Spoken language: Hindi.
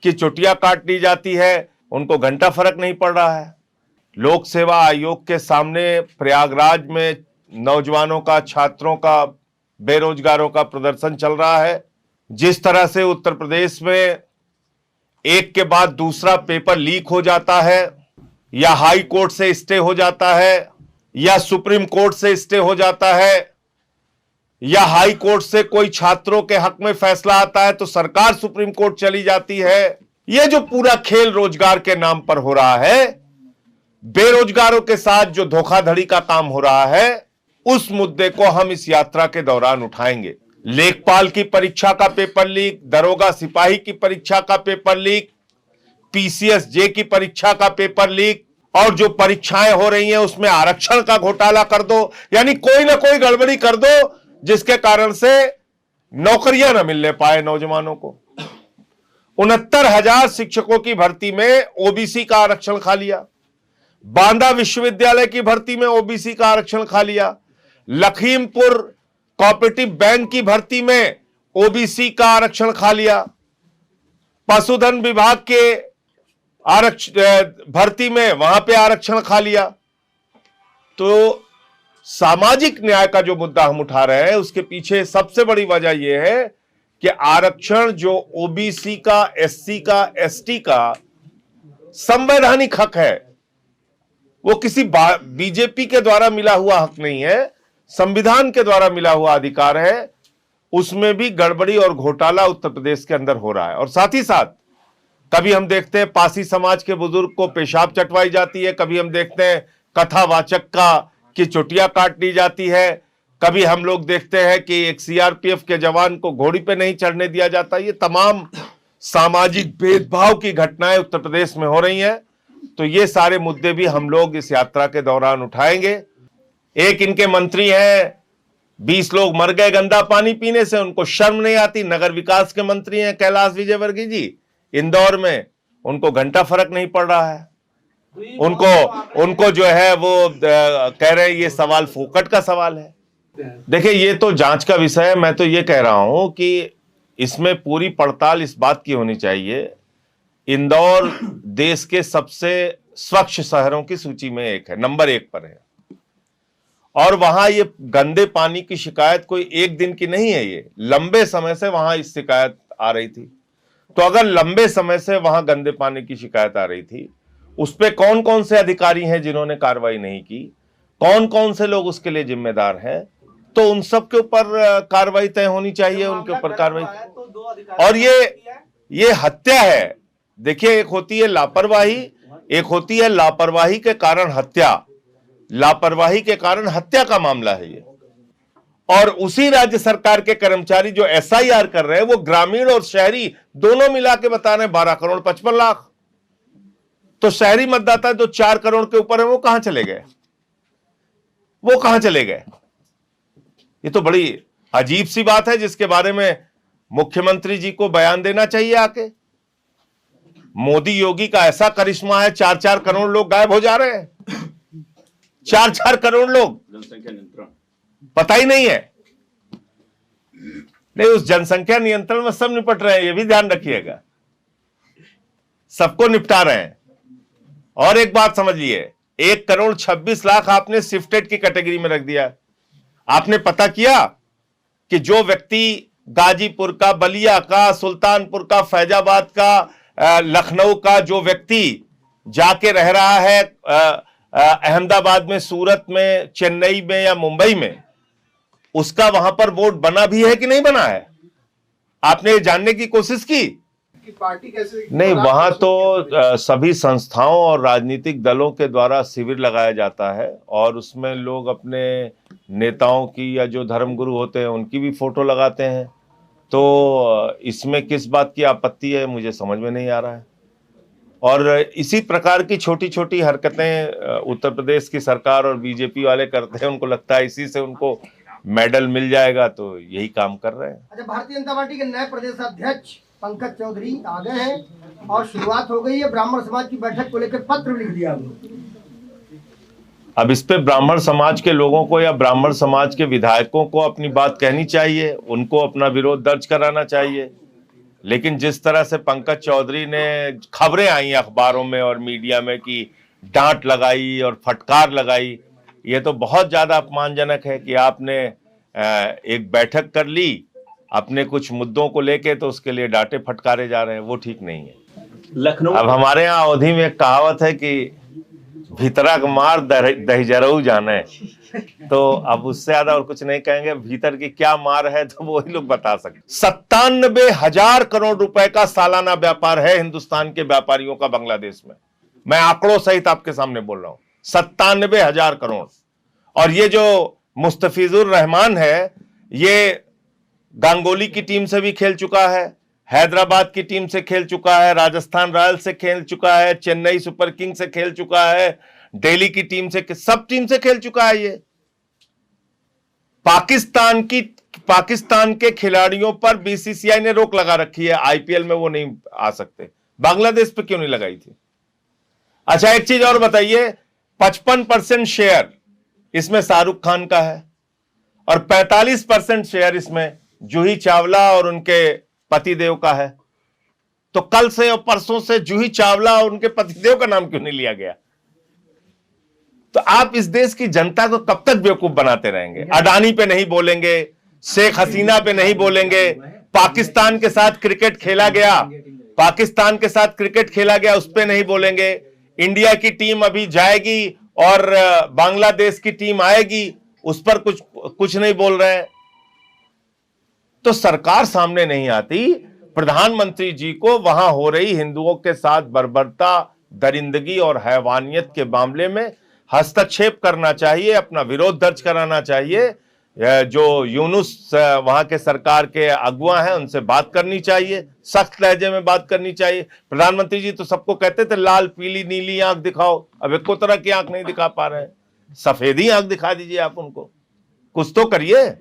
की चुटिया काट ली जाती है, उनको घंटा फर्क नहीं पड़ रहा है। लोक सेवा आयोग के सामने प्रयागराज में नौजवानों का, छात्रों का, बेरोजगारों का प्रदर्शन चल रहा है। जिस तरह से उत्तर प्रदेश में एक के बाद दूसरा पेपर लीक हो जाता है, या हाई कोर्ट से स्टे हो जाता है, या सुप्रीम कोर्ट से स्टे हो जाता है, या हाई कोर्ट से कोई छात्रों के हक में फैसला आता है तो सरकार सुप्रीम कोर्ट चली जाती है। यह जो पूरा खेल रोजगार के नाम पर हो रहा है, बेरोजगारों के साथ जो धोखाधड़ी का काम हो रहा है, उस मुद्दे को हम इस यात्रा के दौरान उठाएंगे। लेखपाल की परीक्षा का पेपर लीक, दरोगा सिपाही की परीक्षा का पेपर लीक, पीसीएस-जे की परीक्षा का पेपर लीक, और जो परीक्षाएं हो रही हैं उसमें आरक्षण का घोटाला कर दो, यानी कोई ना कोई गड़बड़ी कर दो जिसके कारण से नौकरियां न मिलने पाए नौजवानों को। 69,000 शिक्षकों की भर्ती में ओबीसी का आरक्षण खा लिया, बांदा विश्वविद्यालय की भर्ती में ओबीसी का आरक्षण खा लिया, लखीमपुर कोऑपरेटिव बैंक की भर्ती में ओबीसी का आरक्षण खा लिया, पशुधन विभाग के भर्ती में वहां पे आरक्षण खा लिया। तो सामाजिक न्याय का जो मुद्दा हम उठा रहे हैं उसके पीछे सबसे बड़ी वजह यह है कि आरक्षण जो ओबीसी का, एससी का, एसटी का संवैधानिक हक है, वो किसी बीजेपी के द्वारा मिला हुआ हक नहीं है, संविधान के द्वारा मिला हुआ अधिकार है। उसमें भी गड़बड़ी और घोटाला उत्तर प्रदेश के अंदर हो रहा है। और साथ ही साथ कभी हम देखते हैं पासी समाज के बुजुर्ग को पेशाब चटवाई जाती है, कभी हम देखते हैं कथावाचक की चुटिया काट ली जाती है, कभी हम लोग देखते हैं कि एक सीआरपीएफ के जवान को घोड़ी पे नहीं चढ़ने दिया जाता। ये तमाम सामाजिक भेदभाव की घटनाएं उत्तर प्रदेश में हो रही हैं। तो ये सारे मुद्दे भी हम लोग इस यात्रा के दौरान उठाएंगे। एक इनके मंत्री हैं, 20 लोग मर गए गंदा पानी पीने से, उनको शर्म नहीं आती। नगर विकास के मंत्री हैं कैलाश विजयवर्गीय जी, इंदौर में, उनको घंटा फर्क नहीं पड़ रहा है। उनको जो है वो कह रहे हैं ये सवाल फोकट का सवाल है। देखिए, ये तो जांच का विषय है। मैं तो ये कह रहा हूं कि इसमें पूरी पड़ताल इस बात की होनी चाहिए। इंदौर देश के सबसे स्वच्छ शहरों की सूची में एक है, नंबर 1 पर है। और वहां ये गंदे पानी की शिकायत कोई एक दिन की नहीं है, ये लंबे समय से वहां इस शिकायत आ रही थी। तो अगर लंबे समय से वहां गंदे पानी की शिकायत आ रही थी, उस पे कौन कौन से अधिकारी हैं जिन्होंने कार्रवाई नहीं की, कौन कौन से लोग उसके लिए जिम्मेदार हैं, तो उन सब के ऊपर कार्रवाई तय होनी चाहिए, उनके ऊपर कार्रवाई। और ये हत्या है। देखिए, एक होती है लापरवाही, एक होती है लापरवाही के कारण हत्या। लापरवाही के कारण हत्या का मामला है ये। और उसी राज्य सरकार के कर्मचारी जो एसआईआर कर रहे हैं, वो ग्रामीण और शहरी दोनों मिला के बता रहे हैं 12 करोड़ 55 लाख। तो शहरी मतदाता जो 4 करोड़ के ऊपर है, वो कहां चले गए? वो कहां चले गए? ये तो बड़ी अजीब सी बात है, जिसके बारे में मुख्यमंत्री जी को बयान देना चाहिए आके। मोदी योगी का ऐसा करिश्मा है, 4-4 करोड़ लोग गायब हो जा रहे हैं। 4-4 करोड़ लोग, जनसंख्या नियंत्रण पता ही नहीं है। नहीं, उस जनसंख्या नियंत्रण में सब निपट रहे हैं, ये भी ध्यान रखिएगा, सबको निपटा रहे हैं। और एक बात समझिए, 1 करोड़ 26 लाख आपने शिफ्टेड की कैटेगरी में रख दिया। आपने पता किया कि जो व्यक्ति गाजीपुर का, बलिया का, सुल्तानपुर का, फैजाबाद का, लखनऊ का जो व्यक्ति जाके रह रहा है अहमदाबाद में, सूरत में, चेन्नई में या मुंबई में, उसका वहां पर वोट बना भी है कि नहीं बना है? आपने जानने की कोशिश की? पार्टी कैसे नहीं, वहां तो सभी संस्थाओं और राजनीतिक दलों के द्वारा शिविर लगाया जाता है, और उसमें लोग अपने नेताओं की या जो धर्मगुरु होते हैं उनकी भी फोटो लगाते हैं। तो इसमें किस बात की आपत्ति है, मुझे समझ में नहीं आ रहा है। और इसी प्रकार की छोटी छोटी हरकतें उत्तर प्रदेश की सरकार और बीजेपी वाले करते हैं। उनको लगता है इसी से उनको मेडल मिल जाएगा, तो यही काम कर रहे हैं। अच्छा, भारतीय जनता पार्टी के नए प्रदेश अध्यक्ष पंकज चौधरी आ गए हैं और शुरुआत हो गई है। ब्राह्मण समाज की बैठक को लेकर पत्र लिख दिया। अब इस पे ब्राह्मण समाज के लोगों को या ब्राह्मण समाज के विधायकों को अपनी बात कहनी चाहिए, उनको अपना विरोध दर्ज कराना चाहिए। लेकिन जिस तरह से पंकज चौधरी ने खबरें आई अखबारों में और मीडिया में कि डांट लगाई और फटकार लगाई, ये तो बहुत ज्यादा अपमानजनक है कि आपने एक बैठक कर ली अपने कुछ मुद्दों को लेके, तो उसके लिए डांटे फटकारे जा रहे हैं, वो ठीक नहीं है। लखनऊ अब हमारे यहाँ अवधि में एक कहावत है कि भीतरा का मार दही जरऊ जाने, तो अब उससे ज्यादा और कुछ नहीं कहेंगे। भीतर की क्या मार है तो वही लोग बता सकते। 97,000 करोड़ रुपए का सालाना व्यापार है हिंदुस्तान के व्यापारियों का बांग्लादेश में। मैं आंकड़ों सहित आपके सामने बोल रहा हूं, 97,000 करोड़। और ये जो मुस्तफिजुर रहमान है, ये गांगोली की टीम से भी खेल चुका है, हैदराबाद की टीम से खेल चुका है, राजस्थान रॉयल्स से खेल चुका है, चेन्नई सुपर किंग्स से खेल चुका है, दिल्ली की टीम से, सब टीम से खेल चुका है। ये पाकिस्तान के खिलाड़ियों पर बीसीसीआई ने रोक लगा रखी है, आईपीएल में वो नहीं आ सकते। बांग्लादेश पे क्यों नहीं लगाई थी? अच्छा, एक चीज और बताइए, 55% शेयर इसमें शाहरुख खान का है और 45% शेयर इसमें जूही चावला और उनके पतिदेव का है। तो कल से और परसों से जूही चावला और उनके पतिदेव का नाम क्यों नहीं लिया गया? तो आप इस देश की जनता को कब तक बेवकूफ बनाते रहेंगे? अडानी पे नहीं बोलेंगे, शेख हसीना पे नहीं बोलेंगे, पाकिस्तान के साथ क्रिकेट खेला गया उस पे नहीं बोलेंगे, इंडिया की टीम अभी जाएगी और बांग्लादेश की टीम आएगी उस पर कुछ नहीं बोल रहे हैं। तो सरकार सामने नहीं आती। प्रधानमंत्री जी को वहां हो रही हिंदुओं के साथ बर्बरता, दरिंदगी और हैवानियत के मामले में हस्तक्षेप करना चाहिए, अपना विरोध दर्ज कराना चाहिए। जो यूनुस वहां के सरकार के अगुआ हैं उनसे बात करनी चाहिए, सख्त लहजे में बात करनी चाहिए। प्रधानमंत्री जी तो सबको कहते थे लाल पीली नीली आंख दिखाओ, अब एको तरह की आंख नहीं दिखा पा रहे हैं। सफेदी आंख दिखा दीजिए आप उनको, कुछ तो करिए।